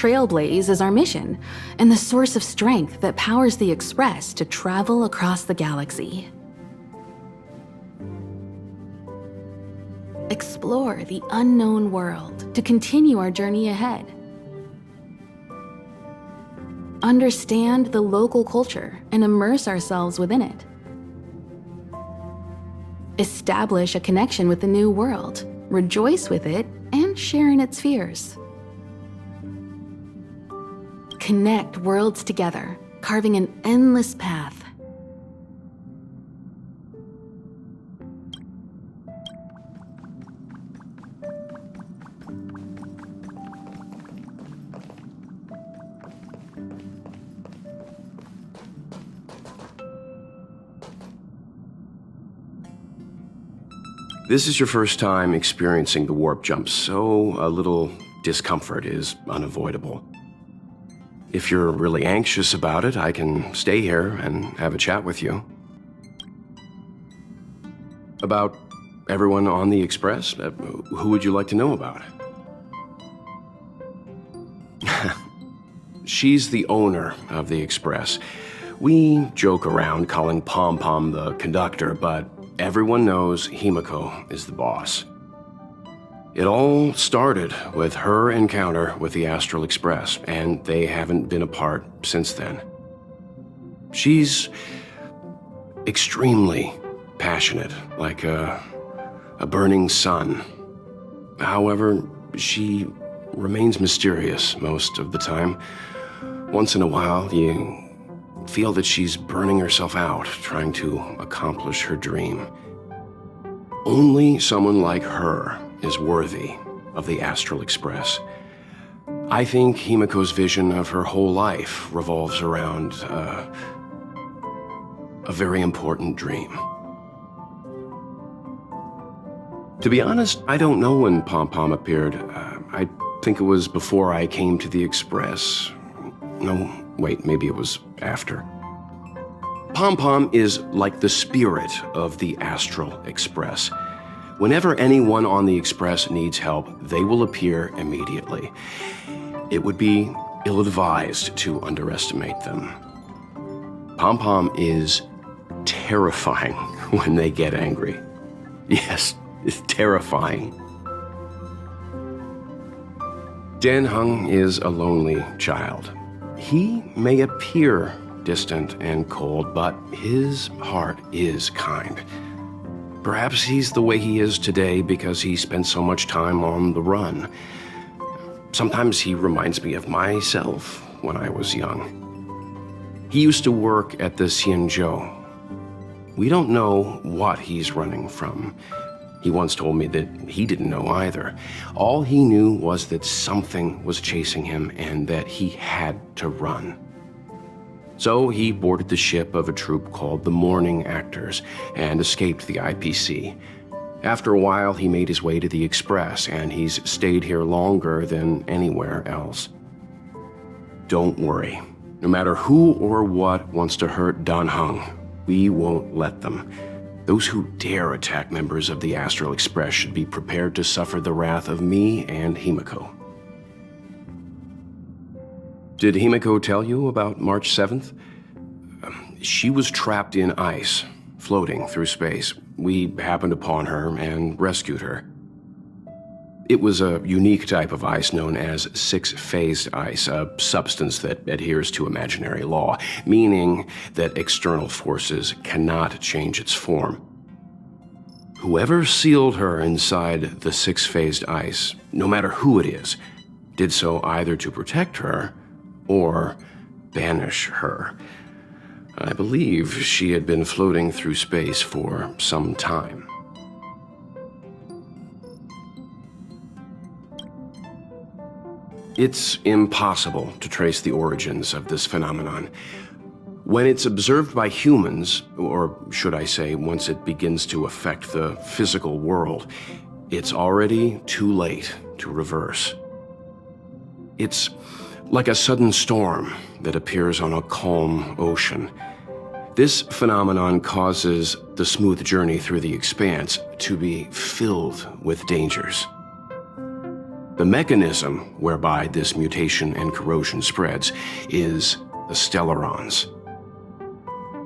Trailblaze is our mission, and the source of strength that powers the Express to travel across the galaxy. Explore the unknown world to continue our journey ahead. Understand the local culture and immerse ourselves within it. Establish a connection with the new world, rejoice with it, and share in its fears. Connect worlds together, carving an endless path. This is your first time experiencing the warp jump, so a little discomfort is unavoidable. If you're really anxious about it, I can stay here and have a chat with you. About everyone on the Express? Who would you like to know about? She's the owner of the Express. We joke around calling Pom Pom the conductor, but everyone knows Himiko is the boss. It all started with her encounter with the Astral Express, and they haven't been apart since then. She's extremely passionate, like a burning sun. However, she remains mysterious most of the time. Once in a while, you feel that she's burning herself out, trying to accomplish her dream. Only someone like her is worthy of the Astral Express. I think Himiko's vision of her whole life revolves around a very important dream. To be honest, I don't know when Pom Pom appeared. I think it was before I came to the Express. No, wait, maybe it was after. Pom Pom is like the spirit of the Astral Express. Whenever anyone on the Express needs help, they will appear immediately. It would be ill-advised to underestimate them. Pom Pom is terrifying when they get angry. Yes, it's terrifying. Dan Heng is a lonely child. He may appear distant and cold, but his heart is kind. Perhaps he's the way he is today because he spent so much time on the run. Sometimes he reminds me of myself when I was young. He used to work at the Xianzhou. We don't know what he's running from. He once told me that he didn't know either. All he knew was that something was chasing him and that he had to run. So he boarded the ship of a troupe called the Morning Actors and escaped the IPC. After a while, he made his way to the Express, and he's stayed here longer than anywhere else. Don't worry. No matter who or what wants to hurt Dan Heng, we won't let them. Those who dare attack members of the Astral Express should be prepared to suffer the wrath of me and Himiko. Did Himiko tell you about March 7th? She was trapped in ice, floating through space. We happened upon her and rescued her. It was a unique type of ice known as six-phased ice, a substance that adheres to imaginary law, meaning that external forces cannot change its form. Whoever sealed her inside the six-phased ice, no matter who it is, did so either to protect her or banish her. I believe she had been floating through space for some time. It's impossible to trace the origins of this phenomenon. When it's observed by humans, or should I say, once it begins to affect the physical world, it's already too late to reverse. It's like a sudden storm that appears on a calm ocean. This phenomenon causes the smooth journey through the expanse to be filled with dangers. The mechanism whereby this mutation and corrosion spreads is the stellarons.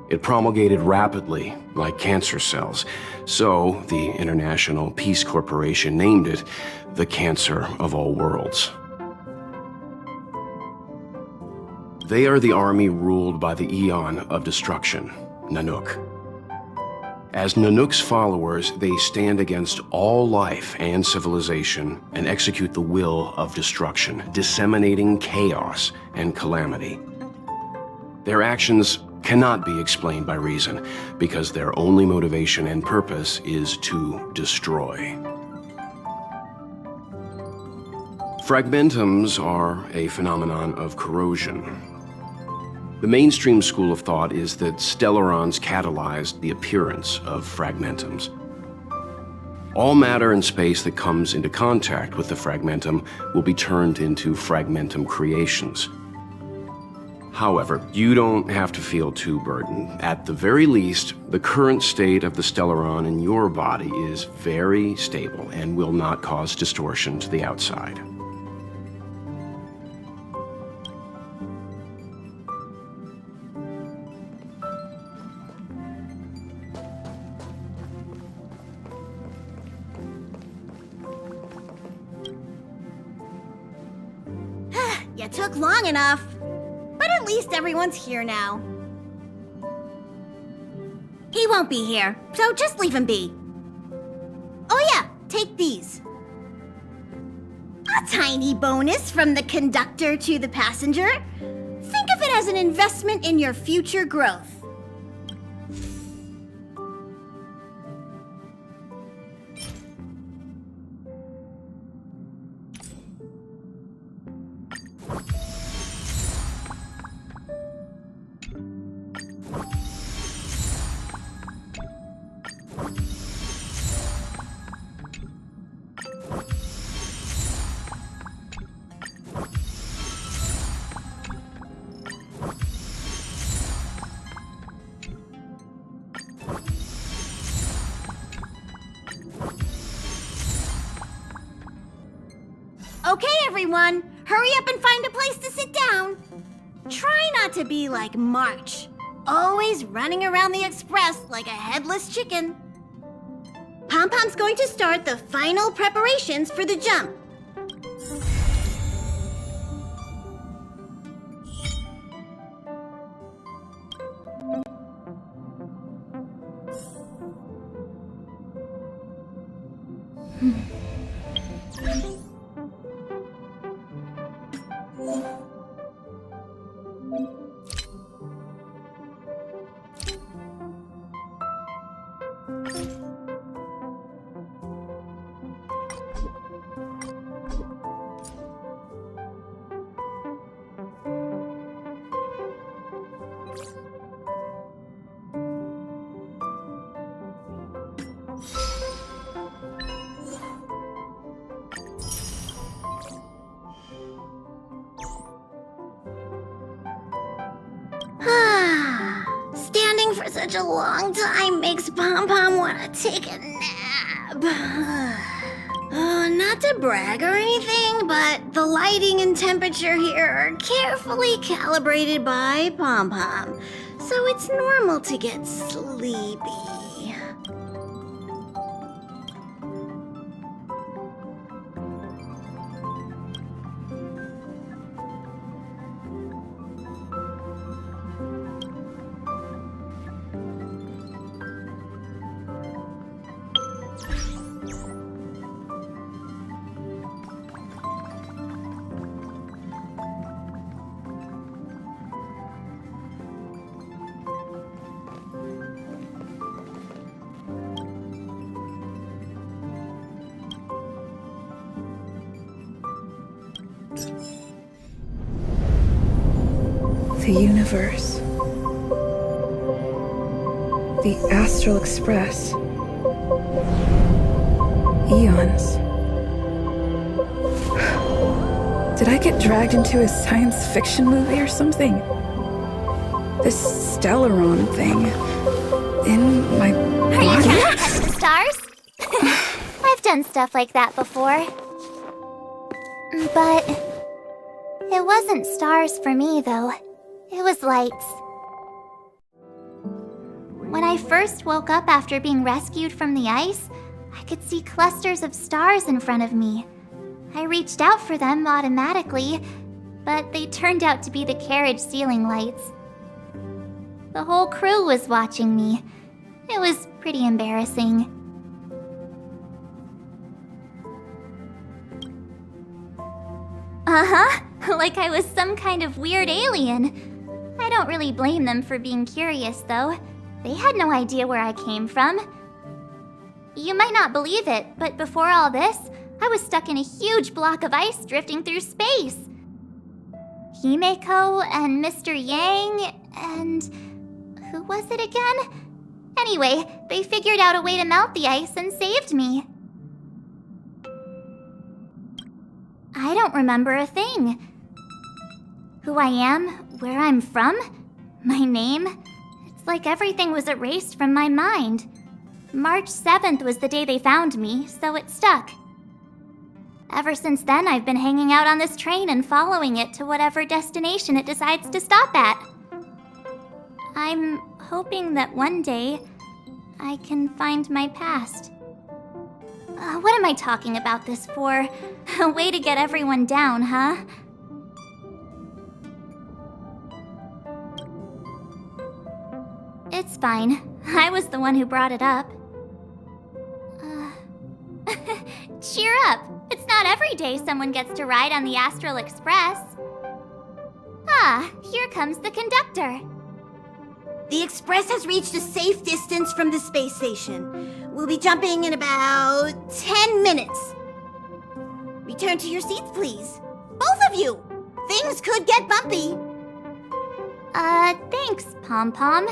It promulgated rapidly, like cancer cells, so the International Peace Corporation named it the Cancer of All Worlds. They are the army ruled by the Aeon of Destruction, Nanook. As Nanook's followers, they stand against all life and civilization and execute the will of destruction, disseminating chaos and calamity. Their actions cannot be explained by reason, because their only motivation and purpose is to destroy. Fragmentums are a phenomenon of corrosion. The mainstream school of thought is that stellarons catalyzed the appearance of fragmentums. All matter and space that comes into contact with the fragmentum will be turned into fragmentum creations. However, you don't have to feel too burdened. At the very least, the current state of the stellaron in your body is very stable and will not cause distortion to the outside. You took long enough. But at least everyone's here now. He won't be here, so just leave him be. Oh yeah, take these. A tiny bonus from the conductor to the passenger. Think of it as an investment in your future growth. Okay, everyone, hurry up and find a place to sit down. Try not to be like March, always running around the express like a headless chicken. Pom-Pom's going to start the final preparations for the jump. Standing for such a long time makes Pom-Pom want to take a nap. Not to brag or anything, but the lighting and temperature here are carefully calibrated by Pom-Pom, so it's normal to get sleepy. The universe. The Astral Express. Eons. Did I get dragged into a science fiction movie or something? This stellaron thing in my Are you body? counting the stars? I've done stuff like that before. But it wasn't stars for me, though. It was lights. When I first woke up after being rescued from the ice, I could see clusters of stars in front of me. I reached out for them automatically, but they turned out to be the carriage ceiling lights. The whole crew was watching me. It was pretty embarrassing. Like I was some kind of weird alien. I don't really blame them for being curious, though. They had no idea where I came from. You might not believe it, but before all this, I was stuck in a huge block of ice drifting through space. Himeko and Mr. Yang and... who was it again? Anyway, they figured out a way to melt the ice and saved me. I don't remember a thing. Who I am, where I'm from, my name, it's like everything was erased from my mind. March 7th was the day they found me, so it stuck. Ever since then, I've been hanging out on this train and following it to whatever destination it decides to stop at. I'm hoping that one day I can find my past. What am I talking about this for? A way to get everyone down, huh? It's fine. I was the one who brought it up. Cheer up! It's not every day someone gets to ride on the Astral Express. Ah, here comes the conductor. The Express has reached a safe distance from the space station. We'll be jumping in about 10 minutes. Return to your seats, please. Both of you! Things could get bumpy. Thanks, Pom Pom.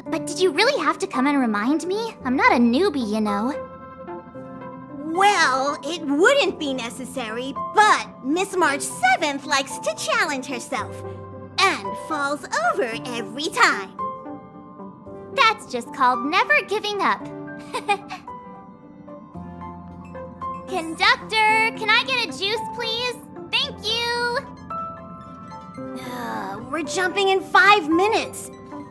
But did you really have to come and remind me? I'm not a newbie, you know. Well, it wouldn't be necessary, but Miss March 7th likes to challenge herself and falls over every time. That's just called never giving up. Conductor, can I get a juice, please? Thank you! We're jumping in 5 minutes.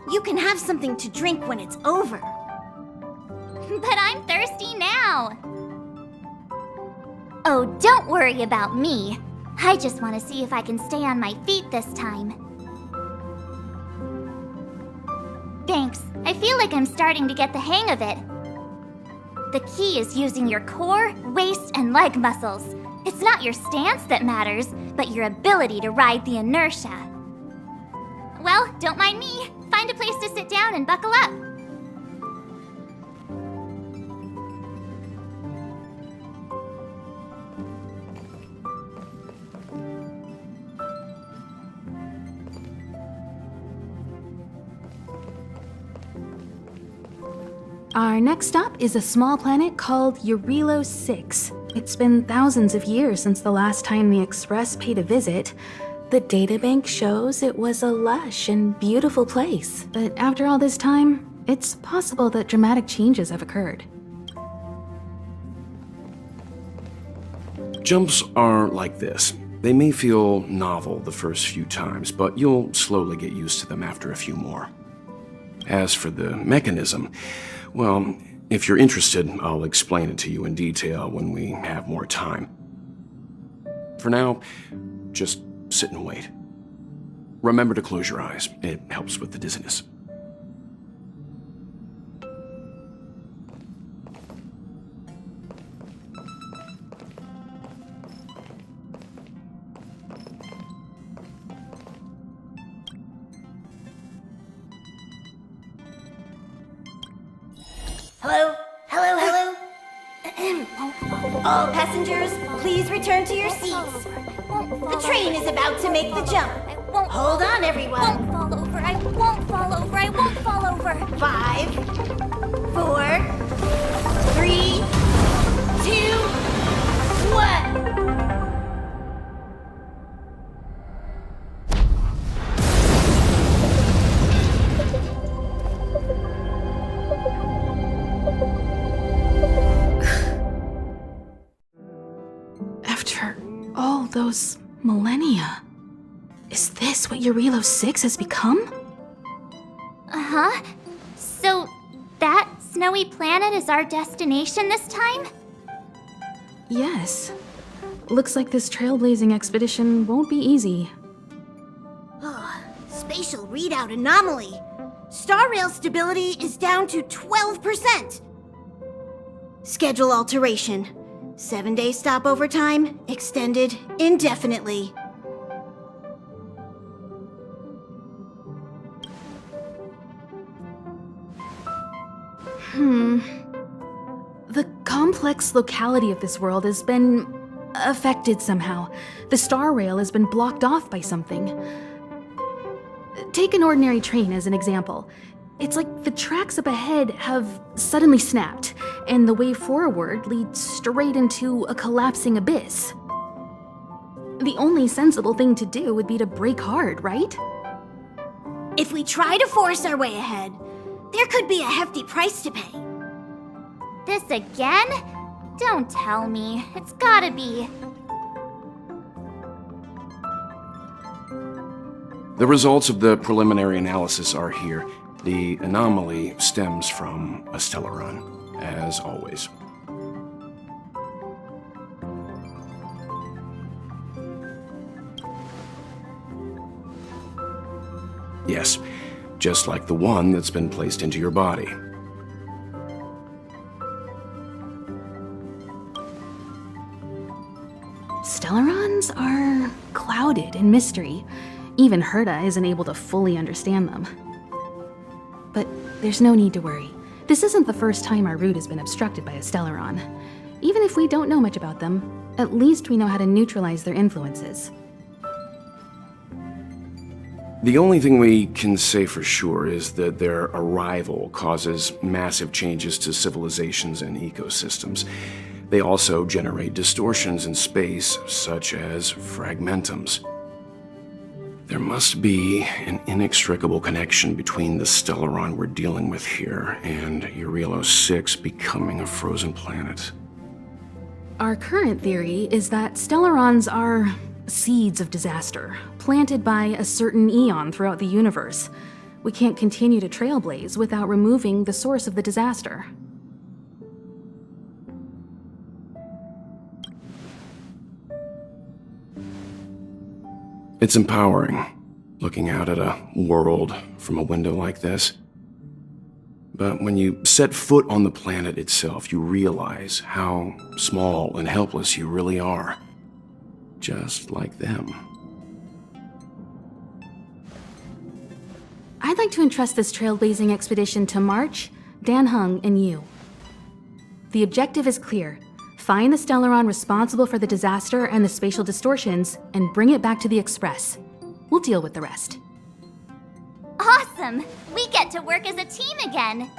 You can have something to drink when it's over. But I'm thirsty now. Oh, don't worry about me. I just want to see if I can stay on my feet this time. Thanks. I feel like I'm starting to get the hang of it. The key is using your core, waist, and leg muscles. It's not your stance that matters, but your ability to ride the inertia. Well, don't mind me. Find a place to sit down and buckle up. Our next stop is a small planet called Eurilo 6. It's been thousands of years since the last time the Express paid a visit. The databank shows it was a lush and beautiful place, but after all this time, it's possible that dramatic changes have occurred. Jumps are like this. They may feel novel the first few times, but you'll slowly get used to them after a few more. As for the mechanism, well, if you're interested, I'll explain it to you in detail when we have more time. For now, just sit and wait. Remember to close your eyes. It helps with the dizziness. Hello? Hello, hello? All passengers, please return to your seats. The train is about to make the jump. Hold on, everyone. I won't fall over. I won't fall over. I won't fall over. 5, 4, 3, 2, 1. All those millennia. Is this what Eurilo 6 has become? Uh-huh. So, that snowy planet is our destination this time? Yes. Looks like this trailblazing expedition won't be easy. Spatial readout anomaly. Star rail stability is down to 12%. Schedule alteration. 7-day stopover time extended indefinitely. The complex locality of this world has been affected somehow. The star rail has been blocked off by something. Take an ordinary train as an example. It's like the tracks up ahead have suddenly snapped, and the way forward leads straight into a collapsing abyss. The only sensible thing to do would be to brake hard, right? If we try to force our way ahead, there could be a hefty price to pay. This again? Don't tell me. It's gotta be. The results of the preliminary analysis are here. The anomaly stems from a Stellaron, as always. Yes, just like the one that's been placed into your body. Stellarons are clouded in mystery. Even Herta isn't able to fully understand them. But there's no need to worry. This isn't the first time our route has been obstructed by a Stellaron. Even if we don't know much about them, at least we know how to neutralize their influences. The only thing we can say for sure is that their arrival causes massive changes to civilizations and ecosystems. They also generate distortions in space, such as fragmentums. There must be an inextricable connection between the Stellaron we're dealing with here and Eurilo 6 becoming a frozen planet. Our current theory is that Stellarons are seeds of disaster, planted by a certain Aeon throughout the universe. We can't continue to trailblaze without removing the source of the disaster. It's empowering, looking out at a world from a window like this. But when you set foot on the planet itself, you realize how small and helpless you really are. Just like them. I'd like to entrust this trailblazing expedition to March, Dan Hung, and you. The objective is clear. Find the Stellaron responsible for the disaster and the spatial distortions, and bring it back to the Express. We'll deal with the rest. Awesome! We get to work as a team again!